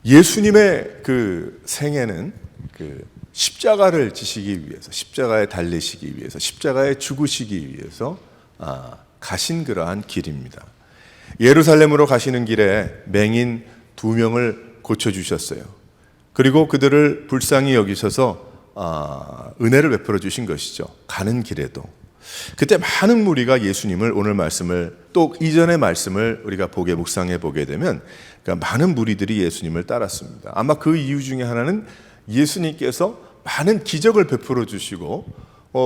예수님의 그 생애는 그 십자가를 지시기 위해서, 십자가에 달리시기 위해서, 십자가에 죽으시기 위해서 가신 그러한 길입니다. 예루살렘으로 가시는 길에 맹인 2명을 고쳐주셨어요. 그리고 그들을 불쌍히 여기셔서 은혜를 베풀어 주신 것이죠. 가는 길에도. 그때 많은 무리가 예수님을, 오늘 말씀을 또 이전의 말씀을 우리가 묵상해 보게 되면 그러니까 많은 무리들이 예수님을 따랐습니다. 아마 그 이유 중에 하나는 예수님께서 많은 기적을 베풀어 주시고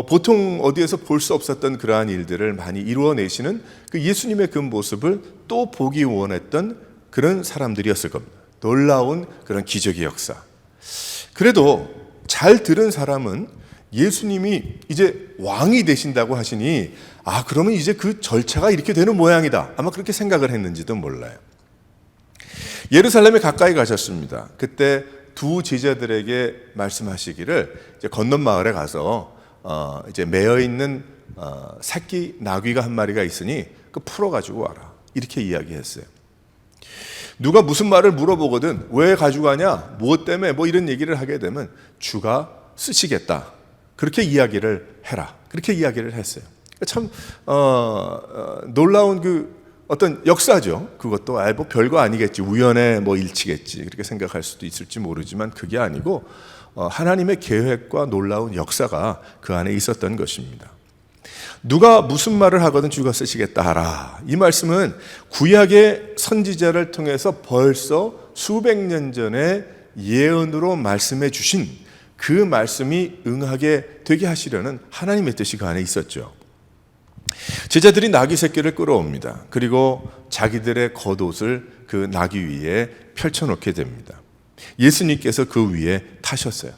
보통 어디에서 볼 수 없었던 그러한 일들을 많이 이루어내시는 그 예수님의 그 모습을 또 보기 원했던 그런 사람들이었을 겁니다. 놀라운 그런 기적의 역사. 그래도 잘 들은 사람은 예수님이 이제 왕이 되신다고 하시니 그러면 이제 그 절차가 이렇게 되는 모양이다. 아마 그렇게 생각을 했는지도 몰라요. 예루살렘에 가까이 가셨습니다. 그때 2 제자들에게 말씀하시기를 이제 건넌 마을에 가서 이제 매어 있는 새끼 나귀가 한 마리가 있으니 그 풀어 가지고 와라. 이렇게 이야기했어요. 누가 무슨 말을 물어보거든 왜 가지고 가냐, 무엇 때문에 뭐 이런 얘기를 하게 되면 주가 쓰시겠다. 그렇게 이야기를 해라. 그렇게 이야기를 했어요. 참 놀라운 그 어떤 역사죠. 그것도 뭐 별거 아니겠지, 우연의 뭐 일치겠지, 그렇게 생각할 수도 있을지 모르지만 그게 아니고 하나님의 계획과 놀라운 역사가 그 안에 있었던 것입니다. 누가 무슨 말을 하거든 주가 쓰시겠다 하라. 이 말씀은 구약의 선지자를 통해서 벌써 수백 년 전에 예언으로 말씀해 주신 그 말씀이 응하게 되게 하시려는 하나님의 뜻이 그 안에 있었죠. 제자들이 나귀 새끼를 끌어옵니다. 그리고 자기들의 겉옷을 그 나귀 위에 펼쳐놓게 됩니다. 예수님께서 그 위에 타셨어요.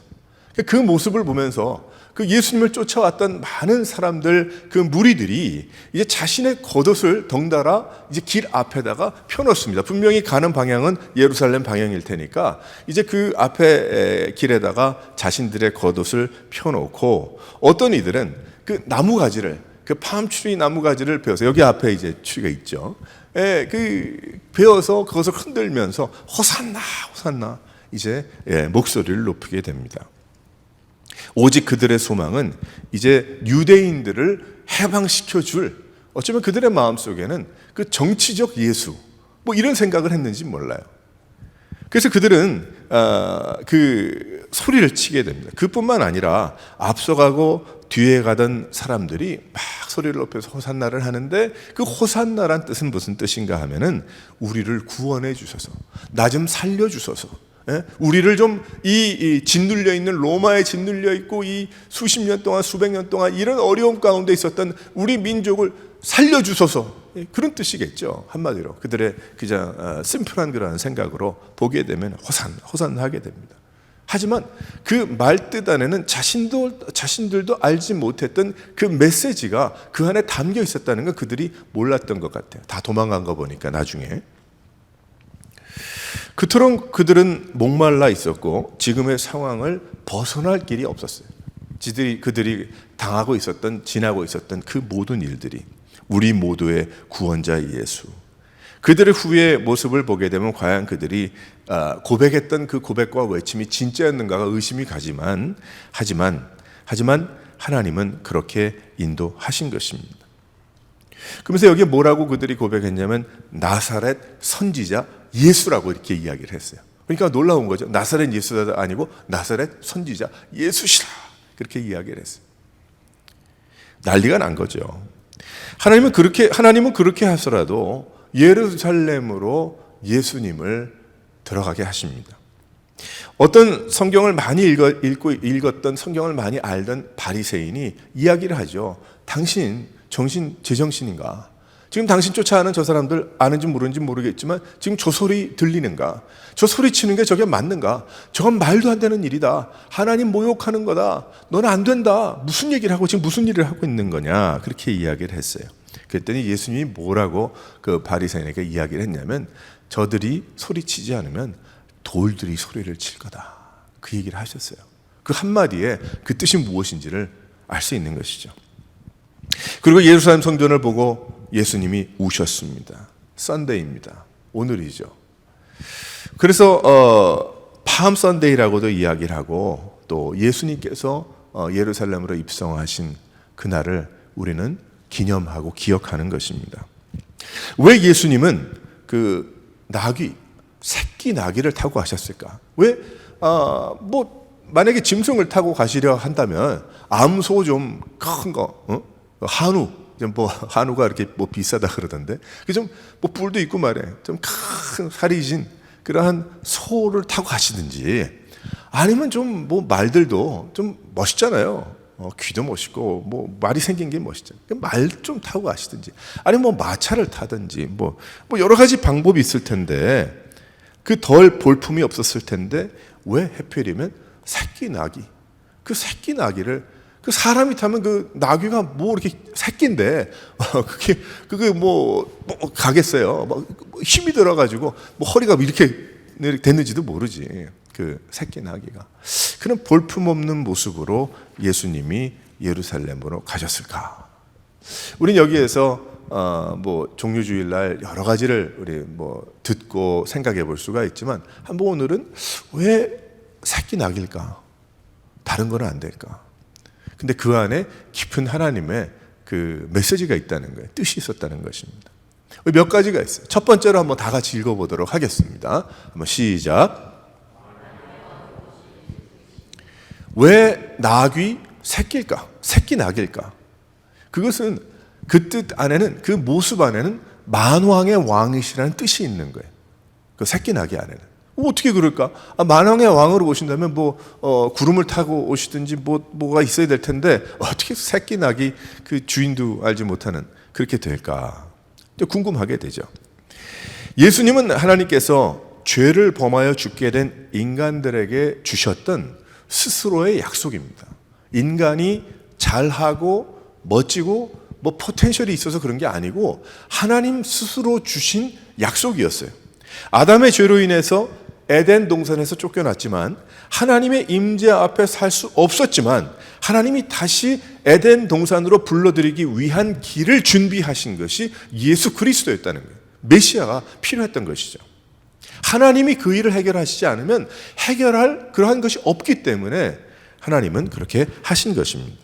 그 모습을 보면서 그 예수님을 쫓아왔던 많은 사람들, 그 무리들이 이제 자신의 겉옷을 덩달아 이제 길 앞에다가 펴놓습니다. 분명히 가는 방향은 예루살렘 방향일 테니까 이제 그 앞에 길에다가 자신들의 겉옷을 펴놓고 어떤 이들은 그 나무가지를, 그 팜트리 나무가지를 베어서, 여기 앞에 이제 추리가 있죠. 베어서 그것을 흔들면서 호산나 호산나 이제 목소리를 높이게 됩니다. 오직 그들의 소망은 이제 유대인들을 해방시켜 줄, 어쩌면 그들의 마음속에는 그 정치적 예수 뭐 이런 생각을 했는지 몰라요. 그래서 그들은 그 소리를 치게 됩니다. 그뿐만 아니라 앞서가고 뒤에 가던 사람들이 막 소리를 높여서 호산나를 하는데, 그 호산나란 뜻은 무슨 뜻인가 하면은 우리를 구원해 주셔서, 나 좀 살려 주셔서, 우리를 좀 이 짓눌려 있는, 로마에 짓눌려 있고 이 수십 년 동안 수백 년 동안 이런 어려움 가운데 있었던 우리 민족을 살려 주소서, 그런 뜻이겠죠. 한마디로 그들의 그냥 심플한 그런 생각으로 보게 되면 호산하게 됩니다. 하지만 그 말뜻 안에는 자신들도 알지 못했던 그 메시지가 그 안에 담겨 있었다는 건 그들이 몰랐던 것 같아요. 다 도망간 거 보니까 나중에. 그토록 그들은 목말라 있었고 지금의 상황을 벗어날 길이 없었어요. 그들이 당하고 있었던, 지나고 있었던 그 모든 일들이, 우리 모두의 구원자 예수, 그들의 후의 모습을 보게 되면 과연 그들이 고백했던 그 고백과 외침이 진짜였는가가 의심이 가지만, 하지만 하나님은 그렇게 인도하신 것입니다. 그러면서 여기에 뭐라고 그들이 고백했냐면 나사렛 선지자 예수라고 이렇게 이야기를 했어요. 그러니까 놀라운 거죠. 나사렛 예수가 아니고 나사렛 선지자 예수시라, 그렇게 이야기를 했어요. 난리가 난 거죠. 하나님은 그렇게 하더라도 예루살렘으로 예수님을 들어가게 하십니다. 어떤 성경을 많이 읽었던, 성경을 많이 알던 바리새인이 이야기를 하죠. 당신 제정신인가? 지금 당신 쫓아가는 저 사람들 아는지 모르는지 모르겠지만 지금 저 소리 들리는가? 저 소리 치는 게 저게 맞는가? 저건 말도 안 되는 일이다. 하나님 모욕하는 거다. 너는 안 된다. 무슨 얘기를 하고 지금 무슨 일을 하고 있는 거냐? 그렇게 이야기를 했어요. 그랬더니 예수님이 뭐라고 그 바리새인에게 이야기를 했냐면, 저들이 소리치지 않으면 돌들이 소리를 칠 거다. 그 얘기를 하셨어요. 그 한마디에 그 뜻이 무엇인지를 알 수 있는 것이죠. 그리고 예루살렘 성전을 보고 예수님이 우셨습니다. 썬데이입니다. 오늘이죠. 그래서 팜 선데이라고도 이야기를 하고 또 예수님께서 예루살렘으로 입성하신 그날을 우리는 기념하고 기억하는 것입니다. 왜 예수님은 그 새끼 나귀를 타고 가셨을까? 왜 만약에 짐승을 타고 가시려 한다면 암소 좀 큰 거, 한우, 한우가 이렇게 비싸다 그러던데, 좀 뿔도 있고 말해, 좀 큰 살이 진 그러한 소를 타고 가시든지, 아니면 좀 말들도 좀 멋있잖아요. 귀도 멋있고 말이 생긴 게 멋있잖아요. 말 좀 타고 가시든지, 아니면 마차를 타든지 여러 가지 방법이 있을 텐데, 그 덜 볼품이 없었을 텐데 왜 하필이면 새끼 나귀, 그 새끼 나귀를 그 사람이 타면 그 나귀가 이렇게 새끼인데 그게 가겠어요. 힘이 들어가지고 허리가 이렇게 됐는지도 모르지. 그 새끼 나귀가 그런 볼품 없는 모습으로 예수님이 예루살렘으로 가셨을까? 우리는 여기에서 종료주일날 여러 가지를 우리 듣고 생각해 볼 수가 있지만, 한번 오늘은 왜 새끼 나귀일까? 다른 건 안 될까? 근데 그 안에 깊은 하나님의 그 메시지가 있다는 거예요. 뜻이 있었다는 것입니다. 몇 가지가 있어요. 첫 번째로 한번 다 같이 읽어보도록 하겠습니다. 한번 시작. 왜 나귀 새끼일까? 새끼 나귀일까? 그것은 그 뜻 안에는, 그 모습 안에는 만왕의 왕이시라는 뜻이 있는 거예요. 그 새끼 나귀 안에는. 어떻게 그럴까? 만왕의 왕으로 오신다면 구름을 타고 오시든지 뭐가 있어야 될 텐데, 어떻게 새끼 나귀 그 주인도 알지 못하는 그렇게 될까? 궁금하게 되죠. 예수님은 하나님께서 죄를 범하여 죽게 된 인간들에게 주셨던 스스로의 약속입니다. 인간이 잘하고 멋지고 포텐셜이 있어서 그런 게 아니고 하나님 스스로 주신 약속이었어요. 아담의 죄로 인해서 에덴 동산에서 쫓겨났지만, 하나님의 임재 앞에 살 수 없었지만 하나님이 다시 에덴 동산으로 불러들이기 위한 길을 준비하신 것이 예수 그리스도였다는 거예요. 메시아가 필요했던 것이죠. 하나님이 그 일을 해결하시지 않으면 해결할 그러한 것이 없기 때문에 하나님은 그렇게 하신 것입니다.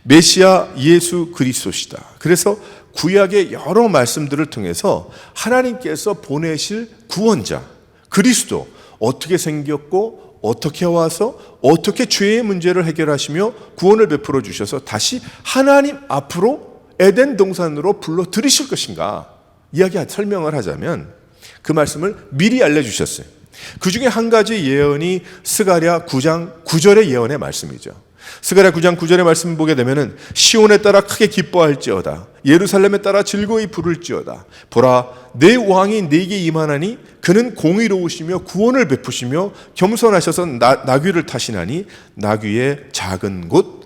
메시아 예수 그리스도시다. 그래서 구약의 여러 말씀들을 통해서 하나님께서 보내실 구원자 그리스도, 어떻게 생겼고 어떻게 와서 어떻게 죄의 문제를 해결하시며 구원을 베풀어 주셔서 다시 하나님 앞으로 에덴 동산으로 불러 들이실 것인가 설명을 하자면, 그 말씀을 미리 알려주셨어요. 그 중에 한 가지 예언이 스가랴 9장 9절의 예언의 말씀이죠. 스가랴 9장 9절의 말씀을 보게 되면은, 시온에 따라 크게 기뻐할지어다, 예루살렘에 따라 즐거이 부를지어다. 보라, 내 왕이 내게 임하나니 그는 공의로우시며 구원을 베푸시며 겸손하셔서 나귀를 타시나니 나귀의 작은 것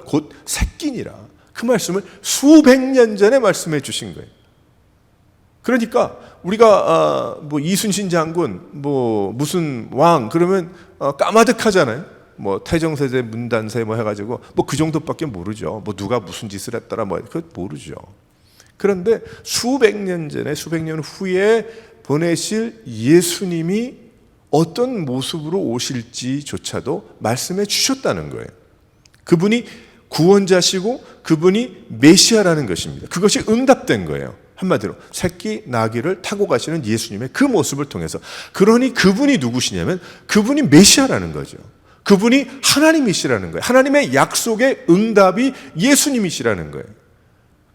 곧 새끼니라. 그 말씀을 수백 년 전에 말씀해 주신 거예요. 그러니까 우리가 이순신 장군, 무슨 왕 그러면 까마득하잖아요. 태정세대, 문단세 해가지고 그 정도밖에 모르죠. 누가 무슨 짓을 했더라 그거 모르죠. 그런데 수백 년 전에, 수백 년 후에 보내실 예수님이 어떤 모습으로 오실지조차도 말씀해 주셨다는 거예요. 그분이 구원자시고 그분이 메시아라는 것입니다. 그것이 응답된 거예요. 한마디로 새끼 나귀를 타고 가시는 예수님의 그 모습을 통해서. 그러니 그분이 누구시냐면 그분이 메시아라는 거죠. 그분이 하나님이시라는 거예요. 하나님의 약속의 응답이 예수님이시라는 거예요.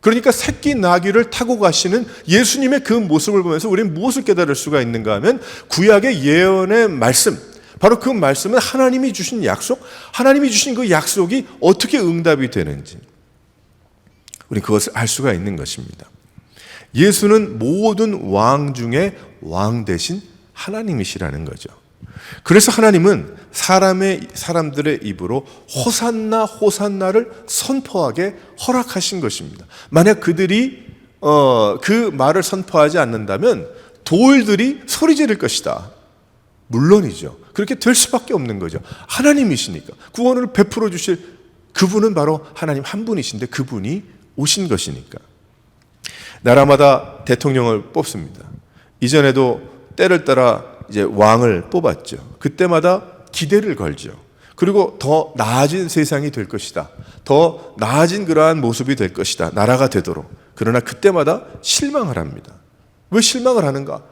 그러니까 새끼 나귀를 타고 가시는 예수님의 그 모습을 보면서 우리는 무엇을 깨달을 수가 있는가 하면, 구약의 예언의 말씀, 바로 그 말씀은 하나님이 주신 약속, 하나님이 주신 그 약속이 어떻게 응답이 되는지 우리 그것을 알 수가 있는 것입니다. 예수는 모든 왕 중에 왕 대신 하나님이시라는 거죠. 그래서 하나님은 사람들의 입으로 호산나 호산나를 선포하게 허락하신 것입니다. 만약 그들이 그 말을 선포하지 않는다면 돌들이 소리 지를 것이다. 물론이죠. 그렇게 될 수밖에 없는 거죠. 하나님이시니까. 구원을 베풀어 주실 그분은 바로 하나님 한 분이신데 그분이 오신 것이니까. 나라마다 대통령을 뽑습니다. 이전에도 때를 따라 이제 왕을 뽑았죠. 그때마다 기대를 걸죠. 그리고 더 나아진 세상이 될 것이다. 더 나아진 그러한 모습이 될 것이다. 나라가 되도록. 그러나 그때마다 실망을 합니다. 왜 실망을 하는가?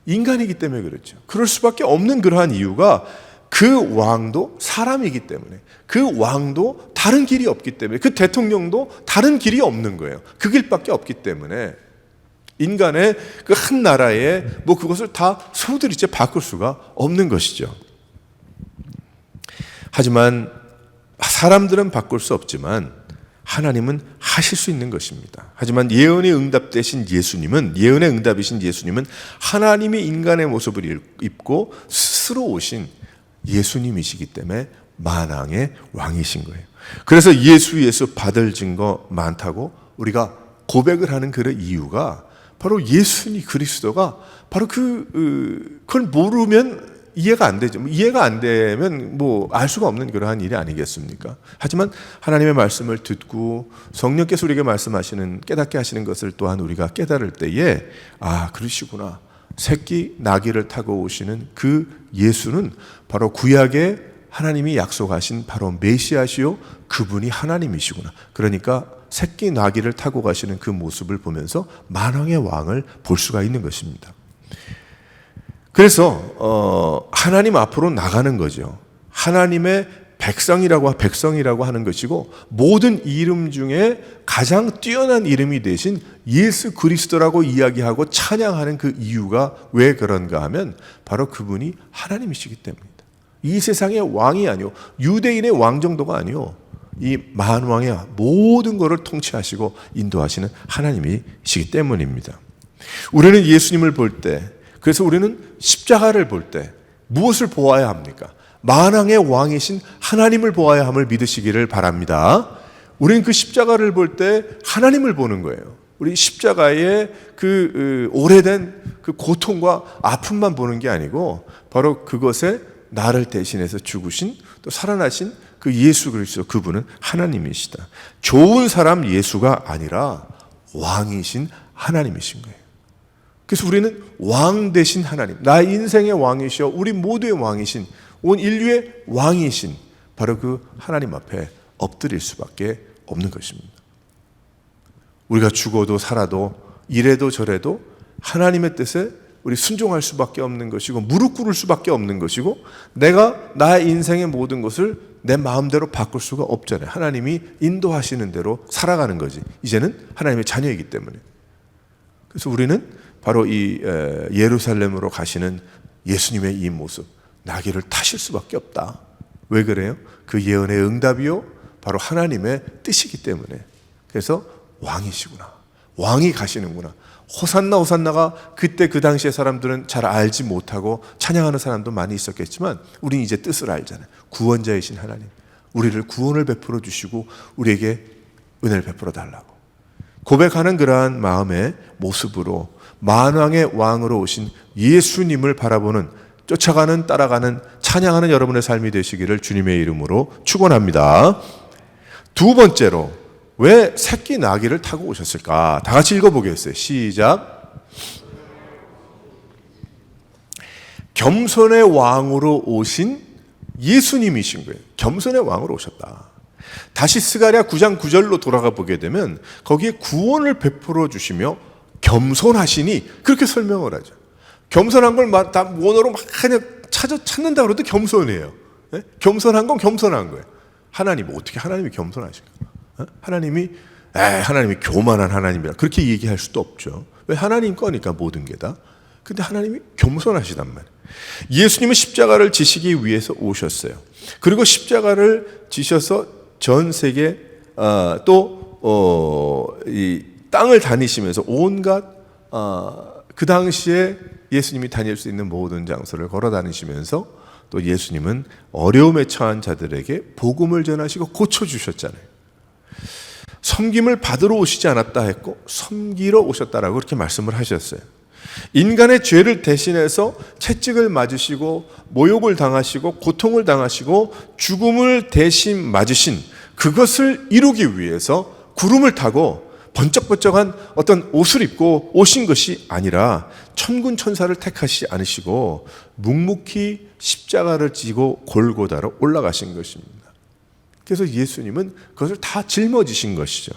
인간이기 때문에 그렇죠. 그럴 수밖에 없는 그러한 이유가 그 왕도 사람이기 때문에, 그 왕도 다른 길이 없기 때문에, 그 대통령도 다른 길이 없는 거예요. 그 길밖에 없기 때문에 인간의 그 한 나라에 뭐 그것을 다 소들이째 바꿀 수가 없는 것이죠. 하지만 사람들은 바꿀 수 없지만 하나님은 하실 수 있는 것입니다. 하지만 예언의 응답이신 예수님은 하나님이 인간의 모습을 입고 스스로 오신 예수님이시기 때문에 만왕의 왕이신 거예요. 그래서 예수 받을 증거 많다고 우리가 고백을 하는 그 이유가 바로 예수님 그리스도가 바로 그걸 모르면 이해가 안 되죠. 이해가 안 되면 뭐 알 수가 없는 그러한 일이 아니겠습니까? 하지만 하나님의 말씀을 듣고 성령께서 우리에게 말씀하시는, 깨닫게 하시는 것을 또한 우리가 깨달을 때에 그러시구나. 새끼 나귀를 타고 오시는 그 예수는 바로 구약에 하나님이 약속하신 바로 메시아시요 그분이 하나님이시구나. 그러니까 새끼 나귀를 타고 가시는 그 모습을 보면서 만왕의 왕을 볼 수가 있는 것입니다. 그래서 하나님 앞으로 나가는 거죠. 하나님의 백성이라고 하는 것이고, 모든 이름 중에 가장 뛰어난 이름이 되신 예수 그리스도라고 이야기하고 찬양하는 그 이유가 왜 그런가 하면 바로 그분이 하나님이시기 때문입니다. 이 세상의 왕이 아니요, 유대인의 왕 정도가 아니요, 이 만왕의 모든 것을 통치하시고 인도하시는 하나님이시기 때문입니다. 우리는 예수님을 볼 때, 그래서 우리는 십자가를 볼 때 무엇을 보아야 합니까? 만왕의 왕이신 하나님을 보아야 함을 믿으시기를 바랍니다. 우리는 그 십자가를 볼 때 하나님을 보는 거예요. 우리 십자가의 그 오래된 그 고통과 아픔만 보는 게 아니고 바로 그것에 나를 대신해서 죽으신 또 살아나신 그 예수 그리스도, 그분은 하나님이시다. 좋은 사람 예수가 아니라 왕이신 하나님이신 거예요. 그래서 우리는 왕 되신 하나님, 나의 인생의 왕이시여 우리 모두의 왕이신, 온 인류의 왕이신 바로 그 하나님 앞에 엎드릴 수밖에 없는 것입니다. 우리가 죽어도 살아도 이래도 저래도 하나님의 뜻에 우리 순종할 수밖에 없는 것이고, 무릎 꿇을 수밖에 없는 것이고, 내가 나의 인생의 모든 것을 내 마음대로 바꿀 수가 없잖아요. 하나님이 인도하시는 대로 살아가는 거지. 이제는 하나님의 자녀이기 때문에. 그래서 우리는 바로 이 예루살렘으로 가시는 예수님의 이 모습, 나귀를 타실 수밖에 없다. 왜 그래요? 그 예언의 응답이요 바로 하나님의 뜻이기 때문에. 그래서 왕이시구나, 왕이 가시는구나. 호산나 호산나가 그때 그 당시의 사람들은 잘 알지 못하고 찬양하는 사람도 많이 있었겠지만 우리는 이제 뜻을 알잖아요. 구원자이신 하나님, 우리를 구원을 베풀어 주시고 우리에게 은혜를 베풀어 달라고 고백하는 그러한 마음의 모습으로 만왕의 왕으로 오신 예수님을 바라보는, 쫓아가는, 따라가는, 찬양하는 여러분의 삶이 되시기를 주님의 이름으로 축원합니다. 두 번째로, 왜 새끼 나귀를 타고 오셨을까? 다 같이 읽어보겠어요. 시작. 겸손의 왕으로 오신 예수님이신 거예요. 겸손의 왕으로 오셨다. 다시 스가랴 9장 9절로 돌아가 보게 되면 거기에 구원을 베풀어 주시며 겸손하시니 그렇게 설명을 하죠. 겸손한 걸 다 원어로 막 그냥 찾는다 그래도 겸손이에요. 네? 겸손한 건 겸손한 거예요. 하나님, 어떻게 하나님이 겸손하실까? 하나님이 교만한 하나님이라 그렇게 얘기할 수도 없죠. 왜? 하나님 거니까 모든 게 다. 근데 하나님이 겸손하시단 말이에요. 예수님은 십자가를 지시기 위해서 오셨어요. 그리고 십자가를 지셔서 전 세계 이 땅을 다니시면서 온갖 그 당시에 예수님이 다닐 수 있는 모든 장소를 걸어 다니시면서 또 예수님은 어려움에 처한 자들에게 복음을 전하시고 고쳐주셨잖아요. 섬김을 받으러 오시지 않았다 했고 섬기러 오셨다라고 그렇게 말씀을 하셨어요. 인간의 죄를 대신해서 채찍을 맞으시고 모욕을 당하시고 고통을 당하시고 죽음을 대신 맞으신 그것을 이루기 위해서 구름을 타고 번쩍번쩍한 어떤 옷을 입고 오신 것이 아니라 천군 천사를 택하시지 않으시고 묵묵히 십자가를 지고 골고다로 올라가신 것입니다. 그래서 예수님은 그것을 다 짊어지신 것이죠.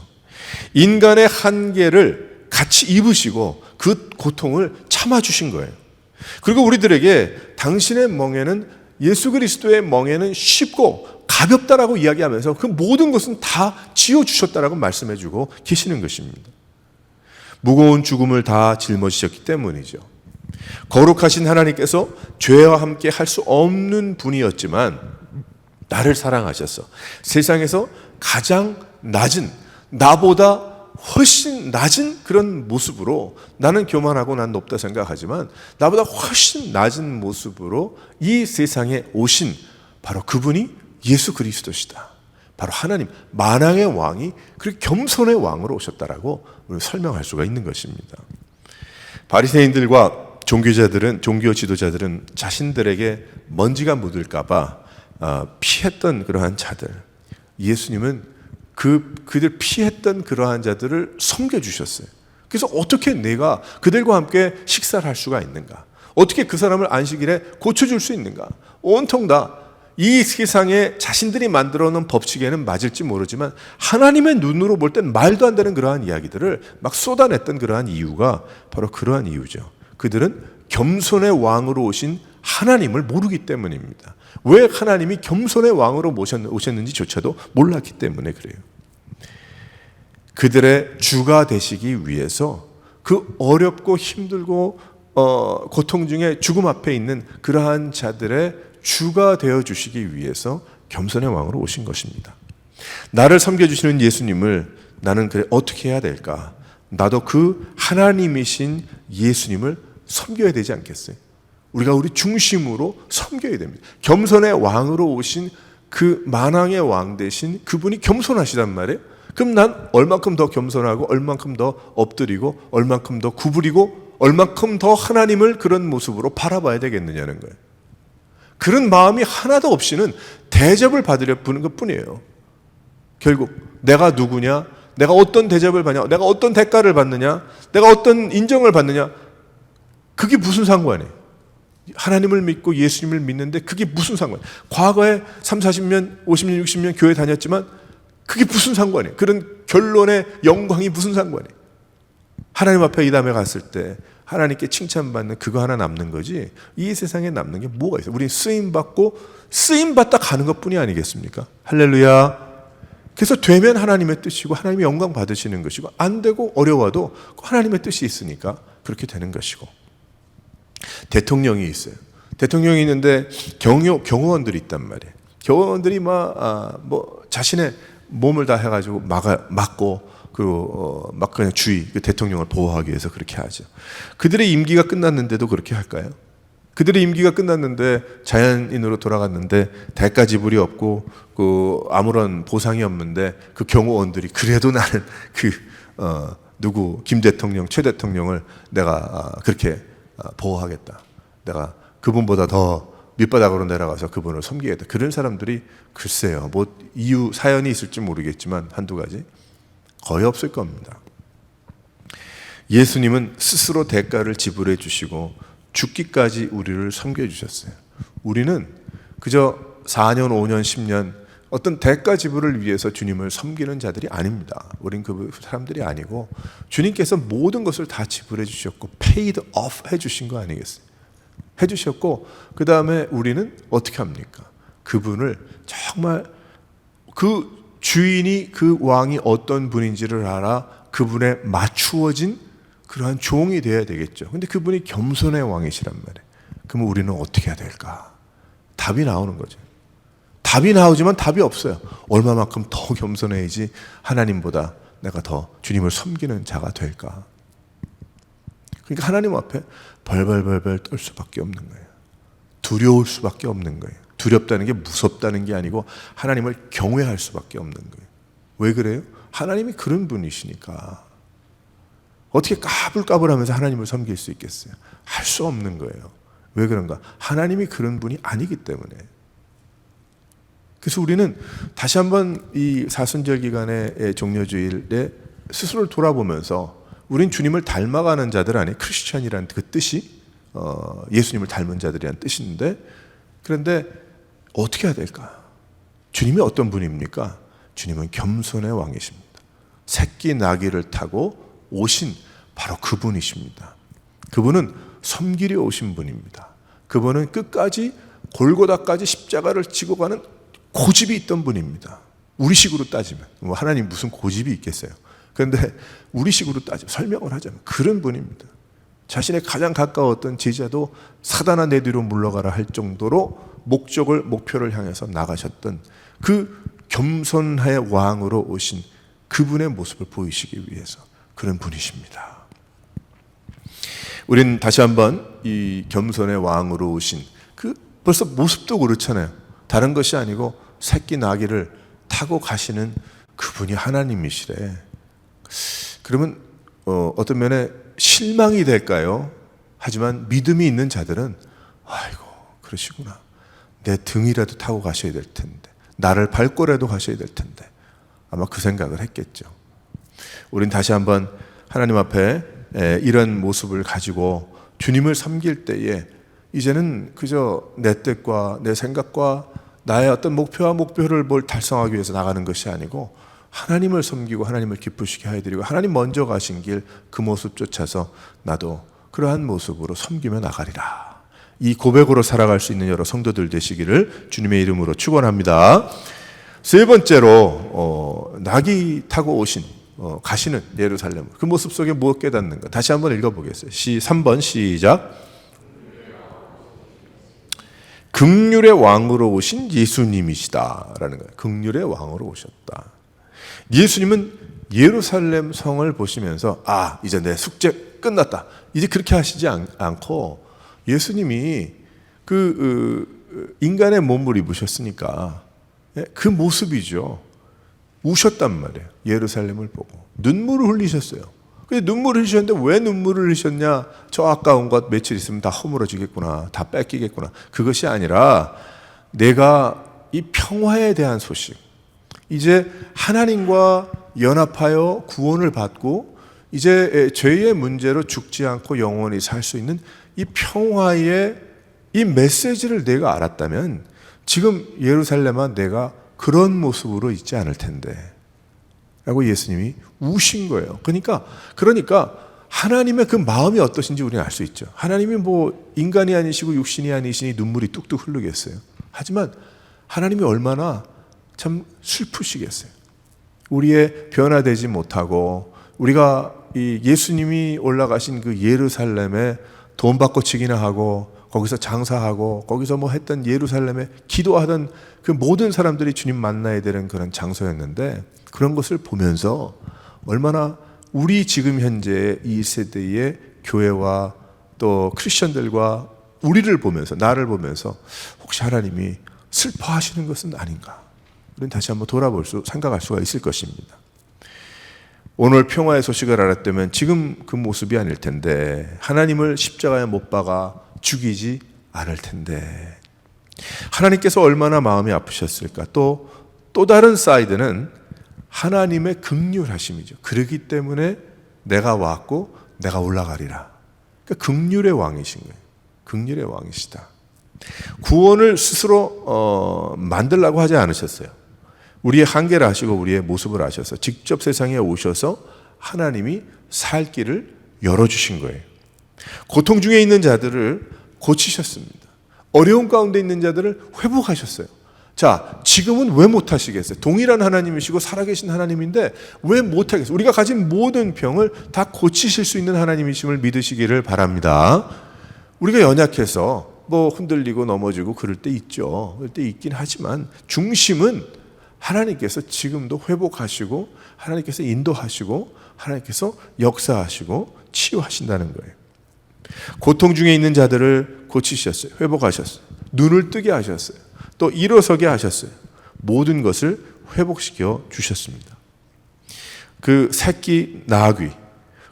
인간의 한계를 같이 입으시고 그 고통을 참아주신 거예요. 그리고 우리들에게 당신의 멍에는, 예수 그리스도의 멍에는 쉽고 가볍다라고 이야기하면서 그 모든 것은 다 지어주셨다라고 말씀해주고 계시는 것입니다. 무거운 죽음을 다 짊어지셨기 때문이죠. 거룩하신 하나님께서 죄와 함께 할 수 없는 분이었지만 나를 사랑하셔서 세상에서 가장 낮은, 나보다 훨씬 낮은 그런 모습으로, 나는 교만하고 난 높다 생각하지만 나보다 훨씬 낮은 모습으로 이 세상에 오신 바로 그분이 예수 그리스도시다. 바로 하나님, 만왕의 왕이 그 겸손의 왕으로 오셨다라고 우리 설명할 수가 있는 것입니다. 바리새인들과 종교자들은, 종교 지도자들은 자신들에게 먼지가 묻을까 봐 피했던 그러한 자들, 예수님은 그들 피했던 그러한 자들을 섬겨주셨어요. 그래서 어떻게 내가 그들과 함께 식사를 할 수가 있는가? 어떻게 그 사람을 안식일에 고쳐줄 수 있는가? 온통 다 이 세상에 자신들이 만들어 놓은 법칙에는 맞을지 모르지만 하나님의 눈으로 볼 땐 말도 안 되는 그러한 이야기들을 막 쏟아냈던 그러한 이유가 바로 그러한 이유죠. 그들은 겸손의 왕으로 오신 하나님을 모르기 때문입니다. 왜 하나님이 겸손의 왕으로 오셨는지조차도 몰랐기 때문에 그래요. 그들의 주가 되시기 위해서 그 어렵고 힘들고 고통 중에 죽음 앞에 있는 그러한 자들의 주가 되어주시기 위해서 겸손의 왕으로 오신 것입니다. 나를 섬겨주시는 예수님을 나는 그래 어떻게 해야 될까? 나도 그 하나님이신 예수님을 섬겨야 되지 않겠어요? 우리가 우리 중심으로 섬겨야 됩니다. 겸손의 왕으로 오신 그 만왕의 왕 대신 그분이 겸손하시단 말이에요. 그럼 난 얼만큼 더 겸손하고, 얼만큼 더 엎드리고, 얼만큼 더 구부리고, 얼만큼 더 하나님을 그런 모습으로 바라봐야 되겠느냐는 거예요. 그런 마음이 하나도 없이는 대접을 받으려 부는 것뿐이에요. 결국 내가 누구냐, 내가 어떤 대접을 받냐, 내가 어떤 대가를 받느냐, 내가 어떤 인정을 받느냐, 그게 무슨 상관이에요? 하나님을 믿고 예수님을 믿는데 그게 무슨 상관이에요? 과거에 3, 40년, 50년, 60년 교회 다녔지만 그게 무슨 상관이에요? 그런 결론의 영광이 무슨 상관이에요? 하나님 앞에 이 다음에 갔을 때 하나님께 칭찬받는 그거 하나 남는 거지, 이 세상에 남는 게 뭐가 있어요? 우리 쓰임받고 쓰임받다 가는 것뿐이 아니겠습니까? 할렐루야. 그래서 되면 하나님의 뜻이고 하나님의 영광 받으시는 것이고, 안 되고 어려워도 하나님의 뜻이 있으니까 그렇게 되는 것이고. 대통령이 있어요. 대통령이 있는데 경호원들이 있단 말이에요. 경호원들이 자신의 몸을 다 해가지고 막고 그리고 막 그냥 그 대통령을 보호하기 위해서 그렇게 하죠. 그들의 임기가 끝났는데도 그렇게 할까요? 그들의 임기가 끝났는데 자연인으로 돌아갔는데 대가 지불이 없고 아무런 보상이 없는데 그 경호원들이 그래도 나는 김 대통령, 최 대통령을 내가 그렇게 보호하겠다. 내가 그분보다 더 밑바닥으로 내려가서 그분을 섬기겠다. 그런 사람들이 글쎄요, 이유 사연이 있을지 모르겠지만 한두 가지 거의 없을 겁니다. 예수님은 스스로 대가를 지불해 주시고 죽기까지 우리를 섬겨주셨어요. 우리는 그저 4년, 5년, 10년 어떤 대가 지불을 위해서 주님을 섬기는 자들이 아닙니다. 우린 그 사람들이 아니고 주님께서 모든 것을 다 지불해 주셨고 paid off 해주신 거 아니겠어요? 해주셨고 그 다음에 우리는 어떻게 합니까? 그분을 정말 그 주인이, 그 왕이 어떤 분인지를 알아 그분에 맞추어진 그러한 종이 되어야 되겠죠. 근데 그분이 겸손의 왕이시란 말이에요. 그러면 우리는 어떻게 해야 될까? 답이 나오는 거죠. 답이 나오지만 답이 없어요. 얼마만큼 더 겸손해야지 하나님보다 내가 더 주님을 섬기는 자가 될까? 그러니까 하나님 앞에 벌벌벌벌 떨 수밖에 없는 거예요. 두려울 수밖에 없는 거예요. 두렵다는 게 무섭다는 게 아니고 하나님을 경외할 수밖에 없는 거예요. 왜 그래요? 하나님이 그런 분이시니까. 어떻게 까불까불하면서 하나님을 섬길 수 있겠어요? 할 수 없는 거예요. 왜 그런가? 하나님이 그런 분이 아니기 때문에. 그래서 우리는 다시 한번 이 사순절 기간의 종려주일에 스스로를 돌아보면서 우린 주님을 닮아가는 자들 아니, 크리스찬이라는 그 뜻이 예수님을 닮은 자들이라는 뜻인데, 그런데 어떻게 해야 될까? 주님이 어떤 분입니까? 주님은 겸손의 왕이십니다. 새끼 나귀를 타고 오신 바로 그분이십니다. 그분은 섬기려 오신 분입니다. 그분은 끝까지 골고다까지 십자가를 지고 가는 고집이 있던 분입니다. 우리식으로 따지면 하나님 무슨 고집이 있겠어요. 그런데 우리식으로 따지면, 설명을 하자면 그런 분입니다. 자신의 가장 가까웠던 제자도 사단아 내 뒤로 물러가라 할 정도로 목표를 향해서 나가셨던 그 겸손의 왕으로 오신 그분의 모습을 보이시기 위해서 그런 분이십니다. 우린 다시 한번 이 겸손의 왕으로 오신 그 벌써 모습도 그렇잖아요. 다른 것이 아니고 새끼 나귀를 타고 가시는 그분이 하나님이시래. 그러면 어떤 면에 실망이 될까요? 하지만 믿음이 있는 자들은 아이고 그러시구나. 내 등이라도 타고 가셔야 될 텐데, 나를 밟고라도 가셔야 될 텐데, 아마 그 생각을 했겠죠. 우린 다시 한번 하나님 앞에 이런 모습을 가지고 주님을 섬길 때에 이제는 그저 내 뜻과 내 생각과 나의 어떤 목표를 달성하기 위해서 나가는 것이 아니고 하나님을 섬기고 하나님을 기쁘시게 해드리고 하나님 먼저 가신 길 그 모습 쫓아서 나도 그러한 모습으로 섬기며 나가리라. 이 고백으로 살아갈 수 있는 여러 성도들 되시기를 주님의 이름으로 축원합니다. 세 번째로 나귀 타고 가시는 예루살렘, 그 모습 속에 무엇 깨닫는가? 다시 한번 읽어보겠어요. 3번 시작. 긍휼의 왕으로 오신 예수님이시다라는 거예요. 긍휼의 왕으로 오셨다. 예수님은 예루살렘 성을 보시면서 이제 내 숙제 끝났다, 이제 그렇게 하시지 않고 예수님이 그 인간의 몸을 입으셨으니까 그 모습이죠. 우셨단 말이에요. 예루살렘을 보고 눈물을 흘리셨어요. 근데 눈물을 흘리셨는데 왜 눈물을 흘리셨냐? 저 아까운 것 며칠 있으면 다 허물어지겠구나, 다 뺏기겠구나, 그것이 아니라 내가 이 평화에 대한 소식, 이제 하나님과 연합하여 구원을 받고 이제 죄의 문제로 죽지 않고 영원히 살 수 있는 이 평화의 이 메시지를 내가 알았다면 지금 예루살렘아 내가 그런 모습으로 있지 않을 텐데 라고 예수님이 우신 거예요. 그러니까 하나님의 그 마음이 어떠신지 우리는 알 수 있죠. 하나님이 인간이 아니시고 육신이 아니시니 눈물이 뚝뚝 흐르겠어요. 하지만 하나님이 얼마나 참 슬프시겠어요. 우리의 변화되지 못하고 우리가 이 예수님이 올라가신 그 예루살렘에 돈 받고 치기나 하고 거기서 장사하고 거기서 했던 예루살렘에 기도하던 그 모든 사람들이 주님 만나야 되는 그런 장소였는데, 그런 것을 보면서 얼마나 우리 지금 현재 이 세대의 교회와 또 크리스천들과 우리를 보면서, 나를 보면서 혹시 하나님이 슬퍼하시는 것은 아닌가, 우리는 다시 한번 생각할 수가 있을 것입니다. 오늘 평화의 소식을 알았다면 지금 그 모습이 아닐 텐데, 하나님을 십자가에 못 박아 죽이지 않을 텐데, 하나님께서 얼마나 마음이 아프셨을까. 또 다른 사이드는 하나님의 긍휼하심이죠. 그러기 때문에 내가 왔고 내가 올라가리라. 그러니까 긍휼의 왕이신 거예요. 긍휼의 왕이시다. 구원을 스스로 만들라고 하지 않으셨어요. 우리의 한계를 아시고 우리의 모습을 아셔서 직접 세상에 오셔서 하나님이 살 길을 열어주신 거예요. 고통 중에 있는 자들을 고치셨습니다. 어려운 가운데 있는 자들을 회복하셨어요. 자, 지금은 왜 못하시겠어요? 동일한 하나님이시고 살아계신 하나님인데 왜 못하겠어요? 우리가 가진 모든 병을 다 고치실 수 있는 하나님이심을 믿으시기를 바랍니다. 우리가 연약해서 흔들리고 넘어지고 그럴 때 있죠. 그럴 때 있긴 하지만 중심은 하나님께서 지금도 회복하시고 하나님께서 인도하시고 하나님께서 역사하시고 치유하신다는 거예요. 고통 중에 있는 자들을 고치셨어요. 회복하셨어요. 눈을 뜨게 하셨어요. 또 일어서게 하셨어요. 모든 것을 회복시켜 주셨습니다. 그 새끼 나귀,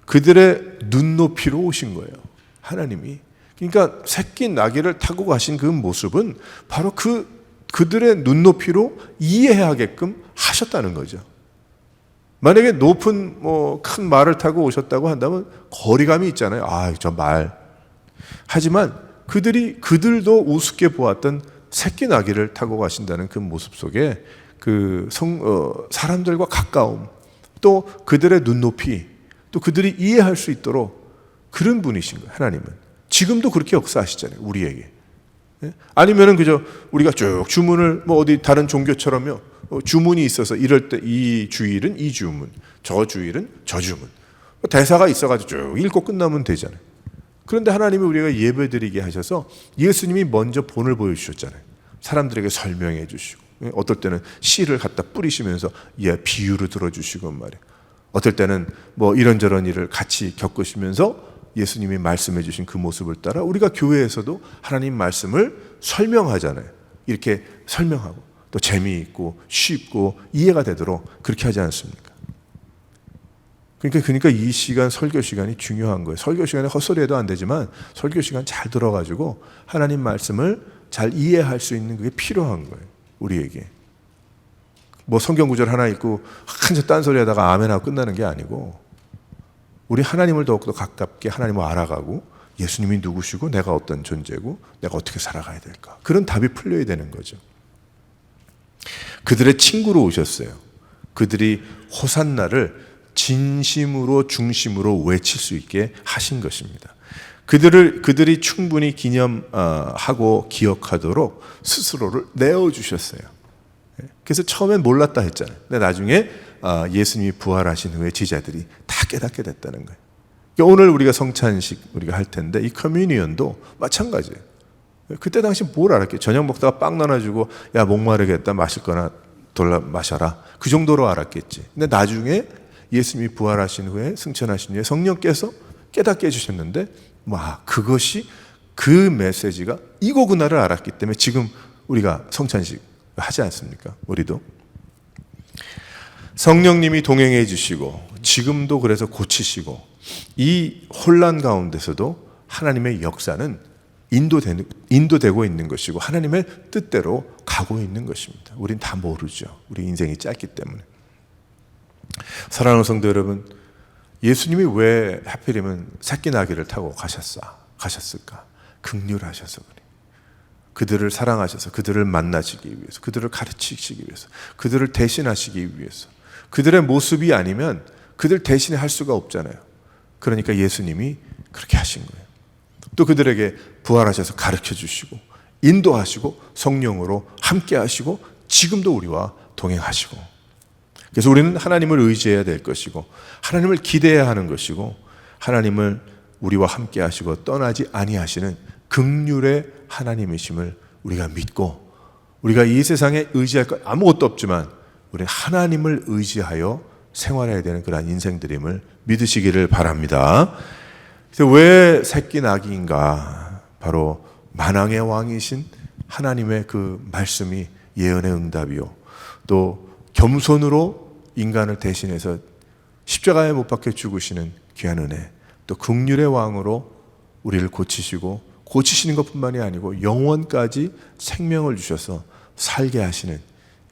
그들의 눈높이로 오신 거예요. 하나님이. 그러니까 새끼 나귀를 타고 가신 그 모습은 바로 그들의 눈높이로 이해하게끔 하셨다는 거죠. 만약에 높은 큰 말을 타고 오셨다고 한다면 거리감이 있잖아요. 저 말. 하지만 그들도 우습게 보았던 새끼 나귀를 타고 가신다는 그 모습 속에 사람들과 가까움, 또 그들의 눈높이, 또 그들이 이해할 수 있도록 그런 분이신 거예요. 하나님은 지금도 그렇게 역사하시잖아요, 우리에게. 아니면은 그저 우리가 쭉 주문을 어디 다른 종교처럼요, 주문이 있어서 이럴 때 이 주일은 이 주문, 저 주일은 저 주문, 대사가 있어가지고 쭉 읽고 끝나면 되잖아요. 그런데 하나님이 우리가 예배드리게 하셔서 예수님이 먼저 본을 보여주셨잖아요. 사람들에게 설명해 주시고, 어떨 때는 씨를 갖다 뿌리시면서 비유를 들어주시고 말이에요. 어떨 때는 이런저런 일을 같이 겪으시면서 예수님이 말씀해 주신 그 모습을 따라 우리가 교회에서도 하나님 말씀을 설명하잖아요. 이렇게 설명하고 또 재미있고 쉽고 이해가 되도록 그렇게 하지 않습니까? 그러니까 이 시간, 설교 시간이 중요한 거예요. 설교 시간에 헛소리해도 안 되지만 설교 시간 잘 들어가지고 하나님 말씀을 잘 이해할 수 있는 그게 필요한 거예요, 우리에게. 성경 구절 하나 읽고 한참 딴소리 하다가 아멘 하고 끝나는 게 아니고, 우리 하나님을 더욱더 가깝게 하나님을 알아가고 예수님이 누구시고 내가 어떤 존재고 내가 어떻게 살아가야 될까, 그런 답이 풀려야 되는 거죠. 그들의 친구로 오셨어요. 그들이 호산나를 진심으로 중심으로 외칠 수 있게 하신 것입니다. 그들이 충분히 기념하고 기억하도록 스스로를 내어주셨어요. 그래서 처음엔 몰랐다 했잖아요. 근데 나중에 예수님이 부활하신 후에 제자들이 다 깨닫게 됐다는 거예요. 오늘 우리가 성찬식 우리가 할 텐데 이 커뮤니언도 마찬가지예요. 그때 당시 뭘 알았겠어요? 저녁 먹다가 빵 나눠주고 목마르겠다, 마실 거나 돌라 마셔라, 그 정도로 알았겠지. 근데 나중에 예수님이 부활하신 후에, 승천하신 후에 성령께서 깨닫게 해주셨는데 그것이, 그 메시지가 이거구나를 알았기 때문에 지금 우리가 성찬식 하지 않습니까? 우리도 성령님이 동행해 주시고 지금도 그래서 고치시고, 이 혼란 가운데서도 하나님의 역사는 인도되고 있는 것이고 하나님의 뜻대로 가고 있는 것입니다. 우린 다 모르죠. 우리 인생이 짧기 때문에. 사랑하는 성도 여러분, 예수님이 왜 하필이면 새끼 나귀를 타고 가셨을까? 긍휼하셔서 그래요. 그들을 사랑하셔서 그들을 만나시기 위해서, 그들을 가르치시기 위해서, 그들을 대신하시기 위해서. 그들의 모습이 아니면 그들 대신에 할 수가 없잖아요. 그러니까 예수님이 그렇게 하신 거예요. 또 그들에게 부활하셔서 가르쳐 주시고 인도하시고 성령으로 함께 하시고 지금도 우리와 동행하시고. 그래서 우리는 하나님을 의지해야 될 것이고 하나님을 기대해야 하는 것이고, 하나님을 우리와 함께 하시고 떠나지 아니하시는 긍휼의 하나님이심을 우리가 믿고, 우리가 이 세상에 의지할 것 아무것도 없지만 우리는 하나님을 의지하여 생활해야 되는 그런 인생들임을 믿으시기를 바랍니다. 그래서 왜 새끼 나귀인가? 바로 만왕의 왕이신 하나님의 그 말씀이 예언의 응답이요, 또 겸손으로 인간을 대신해서 십자가에 못 박혀 죽으시는 귀한 은혜, 또 긍휼의 왕으로 우리를 고치시는 것뿐만이 아니고 영원까지 생명을 주셔서 살게 하시는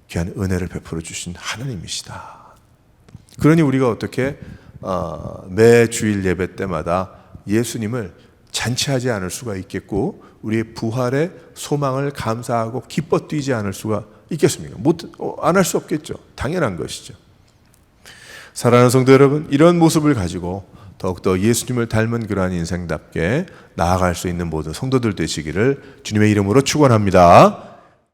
귀한 은혜를 베풀어 주신 하나님이시다. 그러니 우리가 어떻게 매 주일 예배 때마다 예수님을 잔치하지 않을 수가 있겠고, 우리의 부활의 소망을 감사하고 기뻐 뛰지 않을 수가 있겠습니까? 안 할 수 없겠죠. 당연한 것이죠. 사랑하는 성도 여러분, 이런 모습을 가지고 더욱더 예수님을 닮은 그러한 인생답게 나아갈 수 있는 모든 성도들 되시기를 주님의 이름으로 축원합니다.